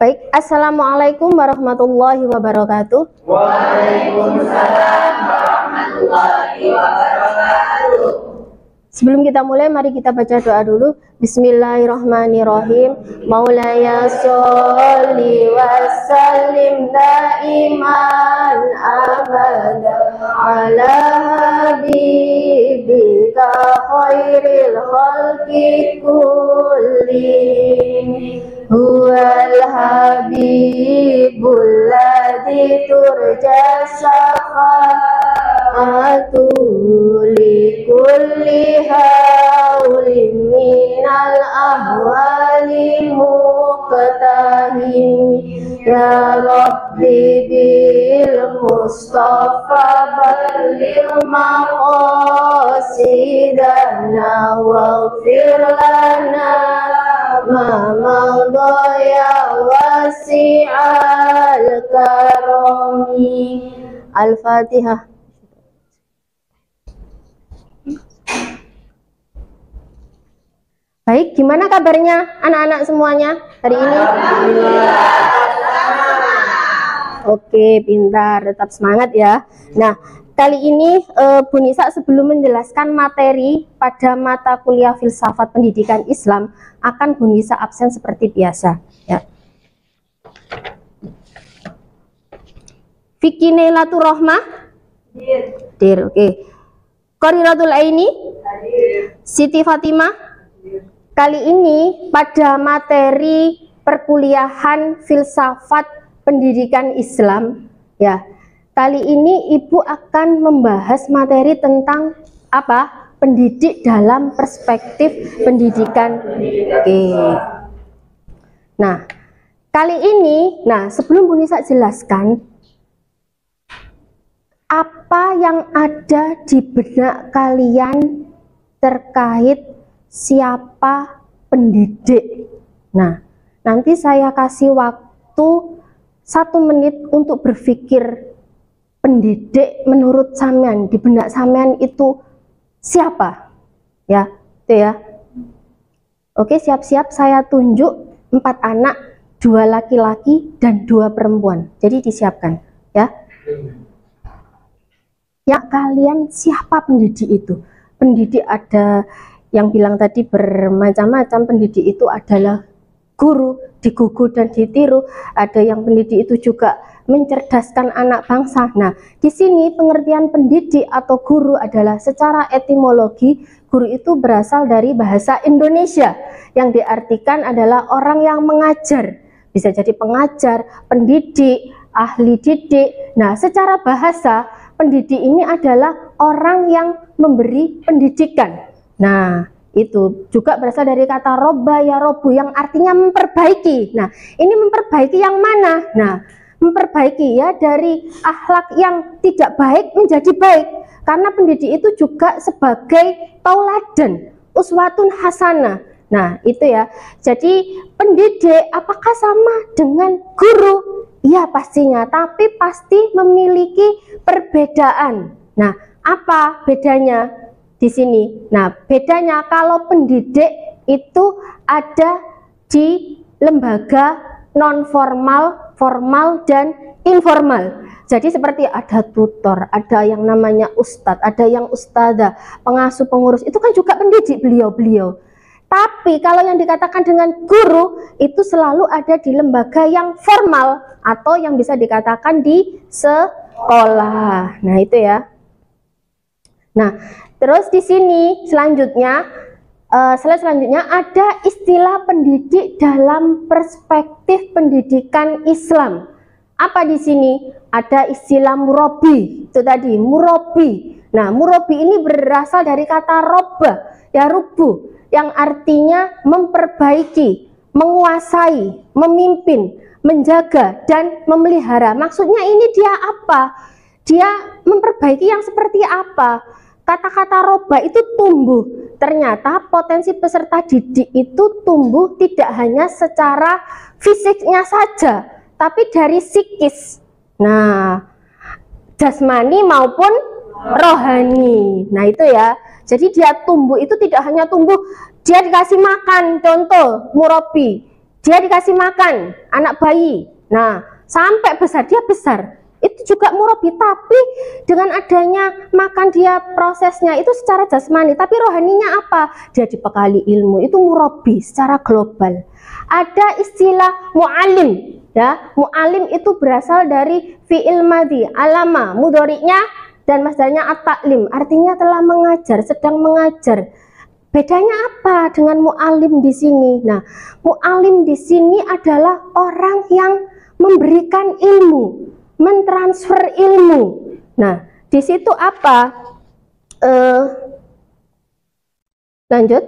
Baik, assalamualaikum warahmatullahi wabarakatuh. Waalaikumsalam warahmatullahi wabarakatuh. Sebelum kita mulai, mari kita baca doa dulu. Bismillahirrahmanirrahim. Maulaya sholli wa sallim daiman abada ala habibika khairil khalqi kullihim. Huwal habibul ladzi turja syafa'atu li kulli haulin minal ahwali muqtahim. Ya Rabbi bil Mustafa balil maqasidana waghfir lana ma madaya wasi'al karami. Al-Fatihah. Baik, gimana kabarnya anak-anak semuanya hari ini? Oke, pintar, tetap semangat ya. Nah, kali ini Bu Nisa sebelum menjelaskan materi pada mata kuliah filsafat pendidikan Islam akan Bu Nisa absen seperti biasa ya. Vicky Nailatul Rohmah? Dir, oke. Qoriratul Aini? Siti Fatimah? Kali ini pada materi perkuliahan filsafat pendidikan Islam ya. Kali ini Ibu akan membahas materi tentang apa? Pendidik dalam perspektif pendidikan. Oke. Nah, kali ini, sebelum Bu Nisa jelaskan apa yang ada di benak kalian terkait siapa pendidik. Nah, nanti saya kasih waktu 1 menit untuk berpikir pendidik menurut sampean, di benak sampean itu siapa? Ya, itu ya. Oke, siap-siap saya tunjuk 4 anak, 2 laki-laki dan 2 perempuan. Jadi disiapkan, ya. Ya, kalian siapa pendidik itu? Pendidik ada yang bilang tadi bermacam-macam. Pendidik itu adalah guru, digugu dan ditiru. Ada yang pendidik itu juga mencerdaskan anak bangsa. Nah, di sini pengertian pendidik atau guru adalah secara etimologi, guru itu berasal dari bahasa Indonesia yang diartikan adalah orang yang mengajar. Bisa jadi pengajar, pendidik, ahli didik. Nah, secara bahasa pendidik ini adalah orang yang memberi pendidikan. Nah, itu juga berasal dari kata roba ya robu yang artinya memperbaiki. Nah, ini memperbaiki yang mana? Nah, memperbaiki ya dari akhlak yang tidak baik menjadi baik. Karena pendidik itu juga sebagai tauladan, uswatun hasanah. Nah, itu ya. Jadi pendidik apakah sama dengan guru? Iya pastinya, tapi pasti memiliki perbedaan. Nah, apa bedanya di sini? Nah, bedanya kalau pendidik itu ada di lembaga non formal, formal dan informal. Jadi seperti ada tutor, ada yang namanya ustadz, ada yang ustadzah, pengasuh, pengurus, itu kan juga pendidik beliau-beliau. Tapi kalau yang dikatakan dengan guru itu selalu ada di lembaga yang formal atau yang bisa dikatakan di sekolah. Nah, itu ya. Nah, terus di sini selanjutnya slide selanjutnya ada istilah pendidik dalam perspektif pendidikan Islam. Apa di sini? Ada istilah murabi. Itu tadi, murabi. Nah, murabi ini berasal dari kata roba, ya rubu, yang artinya memperbaiki, menguasai, memimpin, menjaga, dan memelihara. Maksudnya ini dia apa? Dia memperbaiki yang seperti apa? Kata-kata roba itu tumbuh. Ternyata potensi peserta didik itu tumbuh tidak hanya secara fisiknya saja, tapi dari psikis. Nah, jasmani maupun rohani. Nah, itu ya. Jadi dia tumbuh itu tidak hanya tumbuh, dia dikasih makan, contoh murabi, dia dikasih makan, anak bayi, nah sampai besar, dia besar, itu juga murabi. Tapi dengan adanya makan dia prosesnya itu secara jasmani, tapi rohaninya apa? Dia dibekali ilmu, itu murabi secara global. Ada istilah mu'alim, ya, mu'alim itu berasal dari fi'il madhi, alama, mudhari'nya dan masdarnya at-ta'lim, artinya telah mengajar, sedang mengajar. Bedanya apa dengan mu'alim di sini? Nah, mu'alim di sini adalah orang yang memberikan ilmu, mentransfer ilmu. Nah, di situ apa? Lanjut.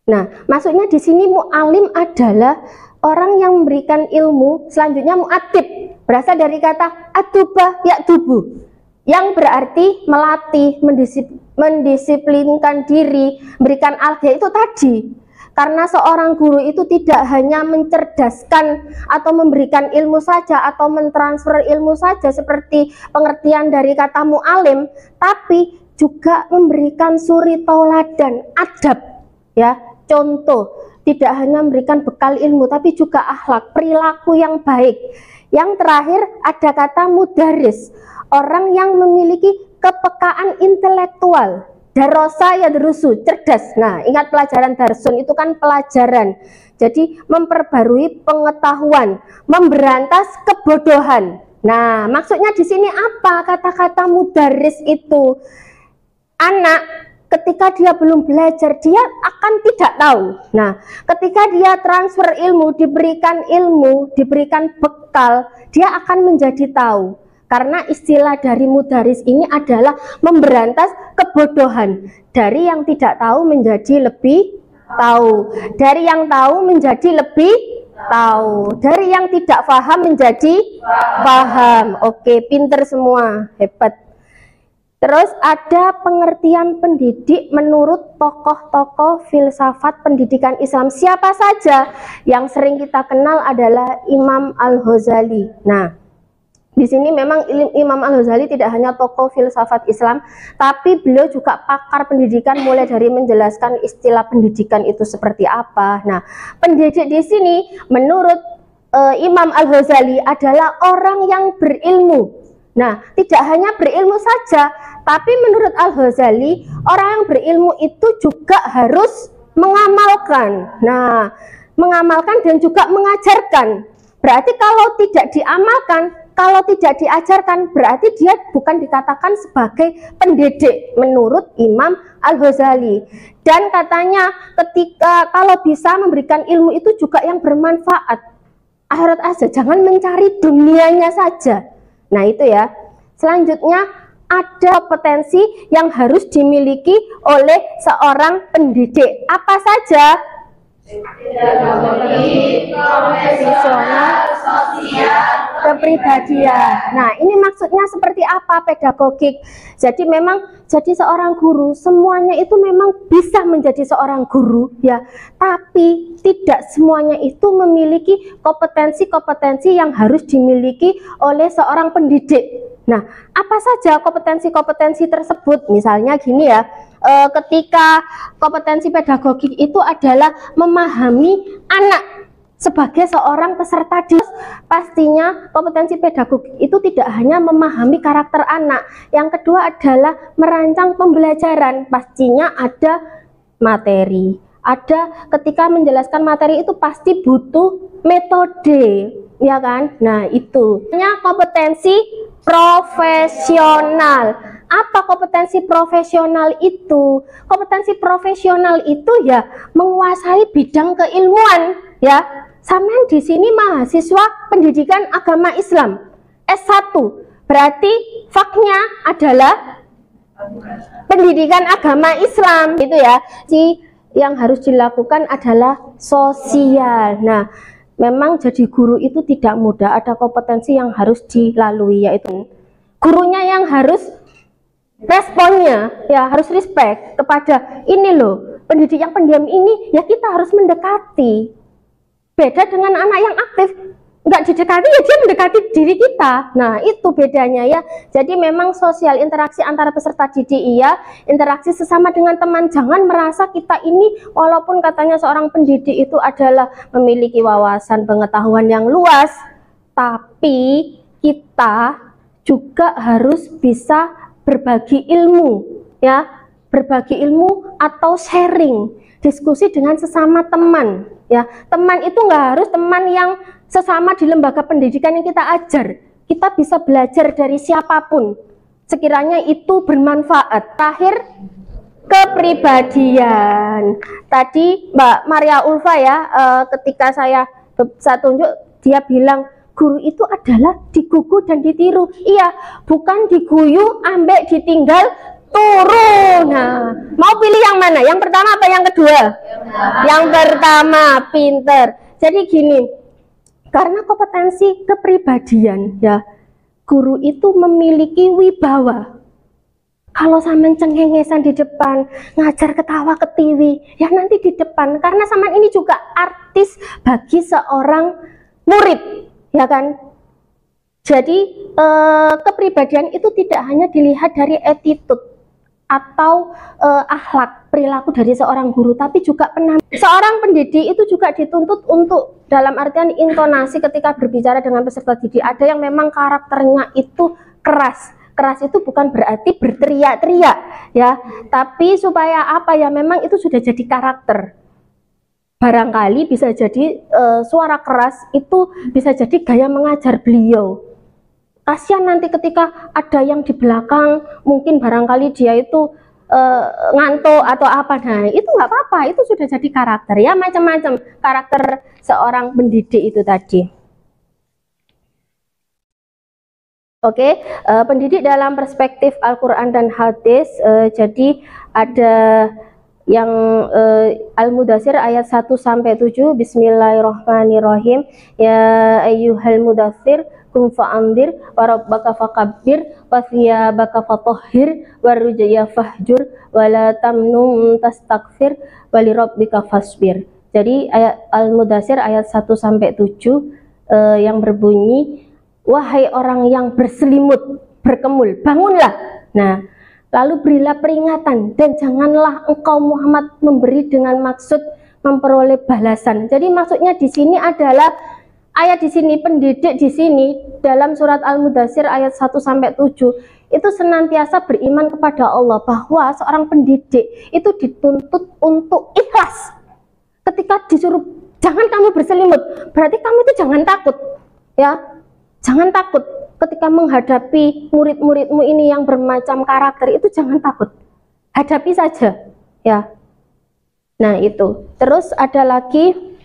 Nah, maksudnya di sini mu'alim adalah orang yang memberikan ilmu. Selanjutnya mu'atib, berasal dari kata atuba ya'tubu, yang berarti melatih, mendisiplinkan diri, memberikan alga itu tadi. Karena seorang guru itu tidak hanya mencerdaskan atau memberikan ilmu saja atau mentransfer ilmu saja seperti pengertian dari kata mu'alim, tapi juga memberikan suri tauladan, adab, ya, contoh. Tidak hanya memberikan bekal ilmu tapi juga akhlak, perilaku yang baik. Yang terakhir ada kata mudaris, orang yang memiliki kepekaan intelektual. Darosa ya darusu, cerdas. Nah, ingat pelajaran darsun itu kan pelajaran. Jadi memperbarui pengetahuan, memberantas kebodohan. Nah, maksudnya di sini apa? Kata-kata mudaris itu, anak ketika dia belum belajar, dia akan tidak tahu. Nah, ketika dia transfer ilmu, diberikan bekal, dia akan menjadi tahu. Karena istilah dari mudaris ini adalah memberantas kebodohan. Dari yang tidak tahu menjadi lebih tahu. Dari yang tahu menjadi lebih tahu. Dari yang tidak paham menjadi paham. Oke, pinter semua, hebat. Terus ada pengertian pendidik menurut tokoh-tokoh filsafat pendidikan Islam. Siapa saja? Yang sering kita kenal adalah Imam Al-Ghazali. Nah, di sini memang Imam Al-Ghazali tidak hanya tokoh filsafat Islam, tapi beliau juga pakar pendidikan, mulai dari menjelaskan istilah pendidikan itu seperti apa. Nah, pendidik di sini menurut Imam Al-Ghazali adalah orang yang berilmu. Nah, tidak hanya berilmu saja, tapi menurut Al-Ghazali, orang yang berilmu itu juga harus mengamalkan. Nah, mengamalkan dan juga mengajarkan. Berarti kalau tidak diamalkan, kalau tidak diajarkan, berarti dia bukan dikatakan sebagai pendidik menurut Imam Al-Ghazali. Dan katanya ketika kalau bisa memberikan ilmu itu juga yang bermanfaat. Akhirat aja, jangan mencari dunianya saja. Nah, itu ya. Selanjutnya ada kompetensi yang harus dimiliki oleh seorang pendidik. Apa saja? Profesional, sosial, kepribadian. Nah, ini maksudnya seperti apa pedagogik? Jadi memang jadi seorang guru semuanya itu memang bisa menjadi seorang guru, ya. Tapi tidak semuanya itu memiliki kompetensi-kompetensi yang harus dimiliki oleh seorang pendidik. Nah, apa saja kompetensi-kompetensi tersebut? Misalnya gini ya, ketika kompetensi pedagogik itu adalah memahami anak sebagai seorang peserta didik. Pastinya kompetensi pedagogik itu tidak hanya memahami karakter anak. Yang kedua adalah merancang pembelajaran. Pastinya ada materi. Ada ketika menjelaskan materi itu pasti butuh metode, ya kan? Nah, itu. Kompetensi profesional. Apa kompetensi profesional itu? Kompetensi profesional itu ya menguasai bidang keilmuan, ya. Sampean di sini mahasiswa pendidikan agama Islam S1, berarti faknya adalah pendidikan agama Islam, gitu ya. Yang harus dilakukan adalah sosial. Nah, memang jadi guru itu tidak mudah, ada kompetensi yang harus dilalui, yaitu gurunya yang harus responnya, ya harus respect kepada ini loh, pendidik yang pendiam ini, ya kita harus mendekati. Beda dengan anak yang aktif, nggak didekati ya dia mendekati diri kita. Nah, itu bedanya ya. Jadi memang sosial interaksi antara peserta didik iya, interaksi sesama dengan teman. Jangan merasa kita ini walaupun katanya seorang pendidik itu adalah memiliki wawasan pengetahuan yang luas, tapi kita juga harus bisa berbagi ilmu ya, berbagi ilmu atau sharing, diskusi dengan sesama teman ya. Teman itu nggak harus teman yang sesama di lembaga pendidikan yang kita ajar. Kita bisa belajar dari siapapun sekiranya itu bermanfaat. Terakhir, kepribadian. Tadi Mbak Maria Ulfa ya, ketika saya tunjuk, dia bilang guru itu adalah digugu dan ditiru. Iya, bukan diguyu ambek ditinggal turun. Nah, mau pilih yang mana? Yang pertama apa yang kedua? Yang pertama, pinter. Jadi gini, karena kompetensi kepribadian ya, guru itu memiliki wibawa. Kalau sampean cengengesan di depan, ngajar ketawa ketiwi, ya nanti di depan, karena sampean ini juga artis bagi seorang murid, ya kan? Jadi kepribadian itu tidak hanya dilihat dari attitude atau akhlak perilaku dari seorang guru, tapi juga seorang pendidik itu juga dituntut untuk dalam artian intonasi ketika berbicara dengan peserta didik. Ada yang memang karakternya itu keras. Keras itu bukan berarti berteriak-teriak ya, tapi supaya apa ya, memang itu sudah jadi karakter. Barangkali bisa jadi suara keras itu bisa jadi gaya mengajar beliau. Kasihan nanti ketika ada yang di belakang, mungkin barangkali dia itu ngantuk atau apa. Nah, itu nggak apa-apa, itu sudah jadi karakter ya, macam-macam karakter seorang pendidik itu tadi. Oke, pendidik dalam perspektif Al-Quran dan Hadis. Jadi ada yang Al-Mudathir ayat 1-7, Bismillahirrahmanirrahim. Ya ayyuhal mudaththir qum fa'andir wa rabbaka fakabbir wa thiyabaka fatahhir wa rujya fahjur wa la tamnun tastakfir wa li rabbika fasbir. Jadi ayat Al-Mudathir ayat 1-7 yang berbunyi, wahai orang yang berselimut, berkemul, bangunlah. Nah, lalu berilah peringatan dan janganlah engkau Muhammad memberi dengan maksud memperoleh balasan. Jadi maksudnya di sini adalah ayat di sini, pendidik di sini dalam surat Al-Mudathir ayat 1-7 itu senantiasa beriman kepada Allah, bahwa seorang pendidik itu dituntut untuk ikhlas. Ketika disuruh jangan kamu berselimut, berarti kamu itu jangan takut ya. Jangan takut ketika menghadapi murid-muridmu ini yang bermacam karakter, itu jangan takut, hadapi saja ya. Nah itu, terus ada lagi,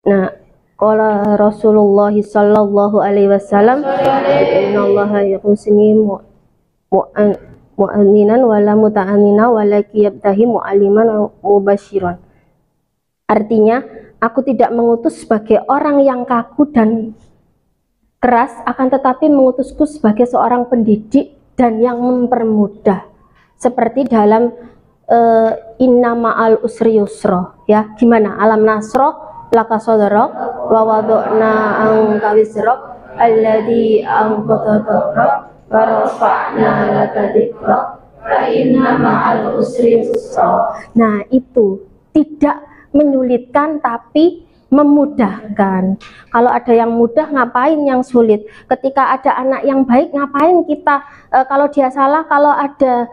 nah qala Rasulullah sallallahu alaihi wasallam, innallaha yuhsini mu'anninan wala muta'annina walaki yabtahi mu'aliman mubasyiran. Artinya, aku tidak mengutus sebagai orang yang kaku dan keras, akan tetapi mengutusku sebagai seorang pendidik dan yang mempermudah. Seperti dalam inna ma'al usri yusra ya. Gimana? Alam nasroh laka sodorok wa wadu'na angka wisrok alladhi angkota dorok wa rafa'na laka dikrok wa inna ma'al usri yusra. Nah itu tidak menyulitkan tapi memudahkan. Kalau ada yang mudah, ngapain yang sulit? Ketika ada anak yang baik, ngapain kita kalau dia salah, kalau ada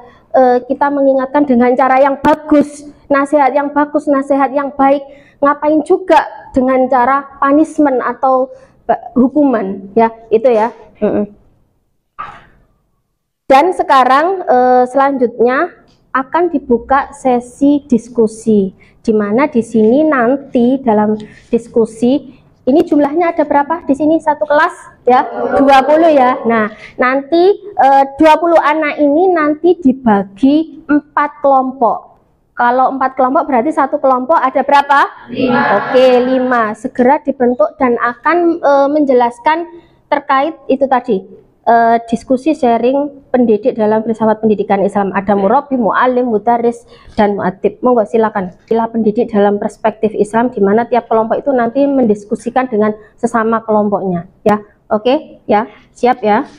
kita mengingatkan dengan cara yang bagus, nasihat yang bagus, nasihat yang baik, ngapain juga dengan cara punishment atau hukuman ya, itu ya. Dan sekarang selanjutnya akan dibuka sesi diskusi, di mana di sini nanti dalam diskusi ini jumlahnya ada berapa di sini, satu kelas ya, 20 ya. Nah nanti 20 anak ini nanti dibagi 4 kelompok. Kalau 4 kelompok berarti satu kelompok ada berapa? 5. Oke, 5. Segera dibentuk dan akan menjelaskan terkait itu tadi, diskusi sharing pendidik dalam filsafat pendidikan Islam. Ada murabi, mu'alim, mudaris, dan mu'adib. Monggo silakan. Istilah pendidik dalam perspektif Islam, di mana tiap kelompok itu nanti mendiskusikan dengan sesama kelompoknya. Ya, oke, ya, siap ya.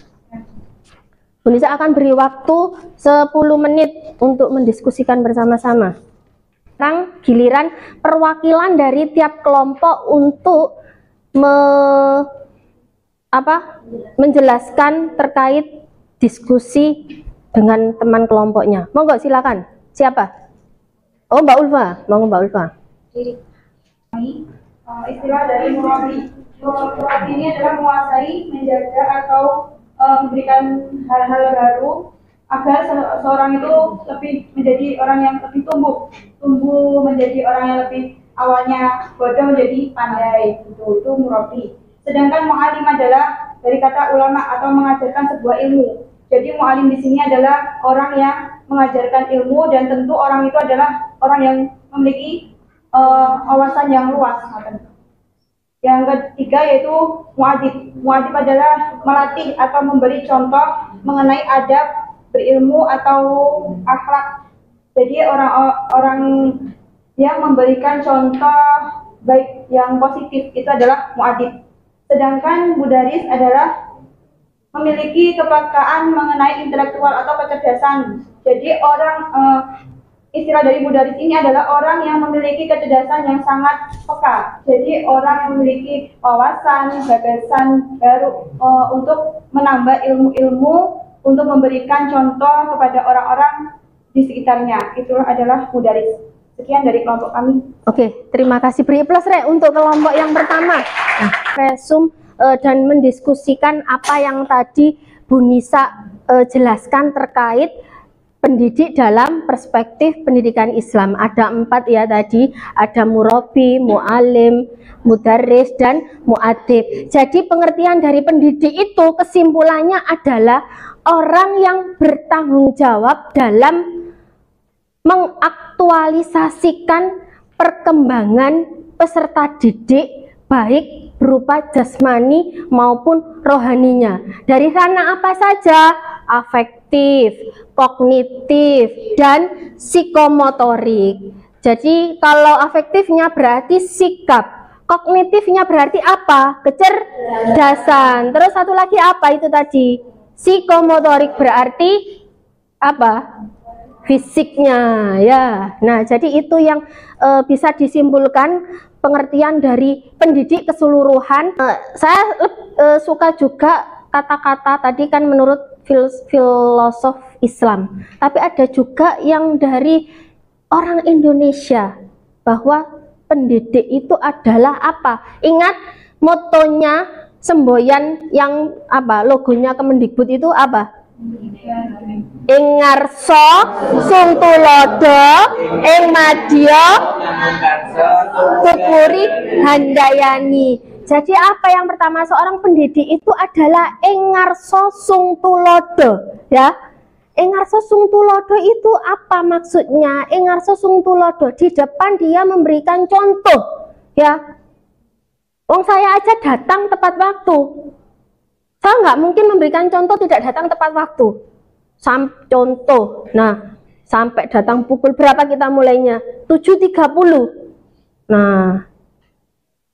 Bu Nisa akan beri waktu 10 menit untuk mendiskusikan bersama-sama. Sekarang giliran perwakilan dari tiap kelompok untuk menjelaskan terkait diskusi dengan teman kelompoknya. Monggo silakan. Siapa? Oh, Mbak Ulfa. Monggo Mbak Ulfa. Istilah dari murabi. Murabi ini adalah menguasai, menjaga atau memberikan hal-hal baru agar seorang itu lebih menjadi orang yang lebih tumbuh menjadi orang yang lebih awalnya bodoh menjadi pandai. Itu murabi. Sedangkan mu'alim adalah dari kata ulama atau mengajarkan sebuah ilmu. Jadi mu'alim di sini adalah orang yang mengajarkan ilmu, dan tentu orang itu adalah orang yang memiliki wawasan yang luas. Yang ketiga yaitu mu'adib. Mu'adib adalah melatih atau memberi contoh mengenai adab, berilmu atau akhlak. Jadi orang yang memberikan contoh baik yang positif itu adalah mu'adib. Sedangkan mudaris adalah memiliki kepekaan mengenai intelektual atau kecerdasan. Jadi istilah dari mudaris ini adalah orang yang memiliki kecerdasan yang sangat peka. Jadi orang yang memiliki wawasan, gagasan baru untuk menambah ilmu-ilmu, untuk memberikan contoh kepada orang-orang di sekitarnya. Itu adalah mudaris. Sekian dari kelompok kami. Oke, terima kasih. Beri plus untuk kelompok yang pertama. Nah, resum dan mendiskusikan apa yang tadi Bu Nisa jelaskan terkait pendidik dalam perspektif pendidikan Islam. Ada 4 ya tadi, ada murabi, mu'alim, mudaris, dan mu'adib. Jadi pengertian dari pendidik itu kesimpulannya adalah orang yang bertanggung jawab dalam mengaktualisasikan perkembangan peserta didik baik berupa jasmani maupun rohaninya. Dari sana apa saja? Afektif, kognitif, dan psikomotorik. Jadi kalau afektifnya berarti sikap, kognitifnya berarti apa? Kecerdasan. Terus satu lagi apa itu tadi? Psikomotorik berarti apa? Fisiknya ya. Nah, jadi itu yang bisa disimpulkan pengertian dari pendidik keseluruhan. Saya suka juga kata-kata tadi kan menurut filosof Islam, tapi ada juga yang dari orang Indonesia, bahwa pendidik itu adalah apa? Ingat motonya semboyan yang apa? Logonya Kemendikbud itu apa? Ing ngarsa sung tulodo ing madya tuturi handayani. Jadi apa yang pertama seorang pendidik itu adalah ing ngarsa sung tulodo, ya. Ing ngarsa sung tulodo itu apa maksudnya? Ing ngarsa sung tulodo, di depan dia memberikan contoh, ya. Wong saya aja datang tepat waktu. Saya nggak mungkin memberikan contoh tidak datang tepat waktu. Contoh, nah sampai datang pukul berapa kita mulainya? 7.30. Nah,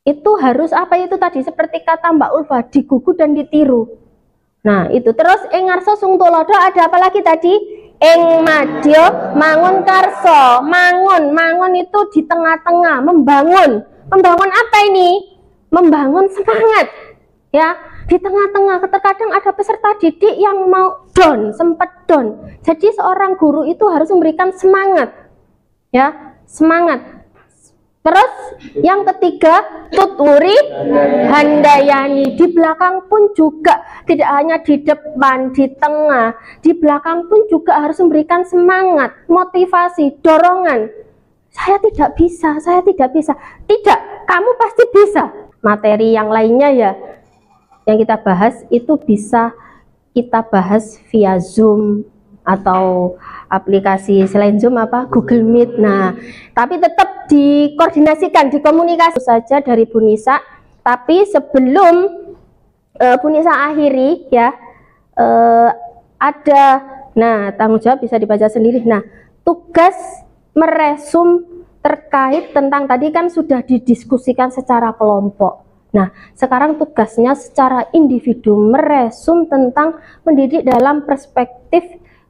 itu harus apa itu tadi? Seperti kata Mbak Ulfa, digugu dan ditiru. Nah, itu terus ing ngarsa sung tulodo, ada apa lagi tadi? Ing madya mangun karso. Mangun itu di tengah-tengah, membangun. Membangun apa ini? Membangun semangat. Ya, di tengah-tengah terkadang ada peserta didik yang mau down, sempat down. Jadi seorang guru itu harus memberikan semangat, ya, semangat. Terus yang ketiga, tuturi handayani. Di belakang pun juga, tidak hanya di depan, di tengah, di belakang pun juga harus memberikan semangat, motivasi, dorongan. Saya tidak bisa, saya tidak bisa. Tidak, kamu pasti bisa. Materi yang lainnya ya, yang kita bahas itu bisa kita bahas via Zoom atau aplikasi selain Zoom apa? Google Meet. Nah, tapi tetap dikoordinasikan, dikomunikasi saja dari Bu Nisa. Tapi sebelum Bu Nisa akhiri ya, ada, nah tanggung jawab bisa dibaca sendiri. Nah, tugas meresum terkait tentang tadi kan sudah didiskusikan secara kelompok. Nah, sekarang tugasnya secara individu meresum tentang mendidik dalam perspektif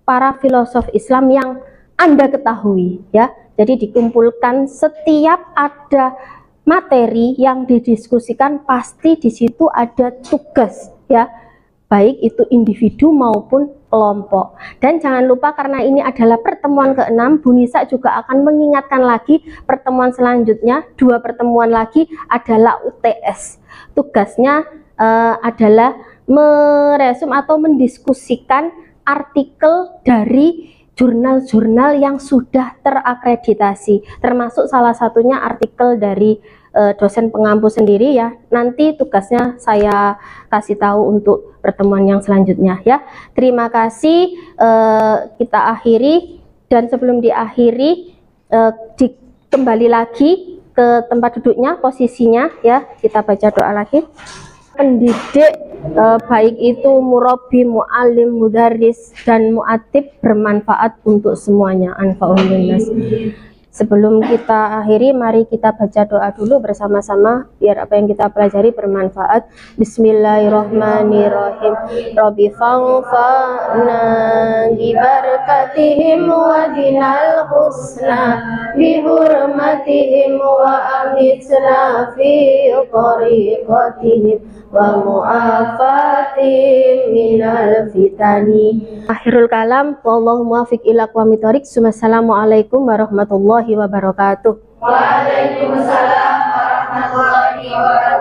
para filosof Islam yang Anda ketahui ya. Jadi dikumpulkan setiap ada materi yang didiskusikan pasti di situ ada tugas ya. Baik itu individu maupun kelompok. Dan jangan lupa karena ini adalah pertemuan ke-6, Bu Nisa juga akan mengingatkan lagi pertemuan selanjutnya, 2 pertemuan lagi adalah UTS. Tugasnya adalah meresum atau mendiskusikan artikel dari jurnal-jurnal yang sudah terakreditasi, termasuk salah satunya artikel dari dosen pengampu sendiri ya. Nanti tugasnya saya kasih tahu untuk pertemuan yang selanjutnya ya. Terima kasih, kita akhiri, dan sebelum diakhiri kembali lagi ke tempat duduknya, posisinya ya. Kita baca doa lagi. Pendidik baik itu murabi, muallim, mudarris dan muatib bermanfaat untuk semuanya. Anfa'ul linnas. Sebelum kita akhiri, mari kita baca doa dulu bersama-sama biar apa yang kita pelajari bermanfaat. Bismillahirrahmanirrahim. Rabbi fa'na bi barakatihim wa dinal husna bi hurmatihim wa amitna fi tariqatihim wa mu'afatihim minal fitani. Akhirul kalam, wallahu muwaffiq ila aqwamit thoriq. Wassalamualaikum warahmatullahi wabarakatuh. Waalaikumsalam warahmatullahi wabarakatuh.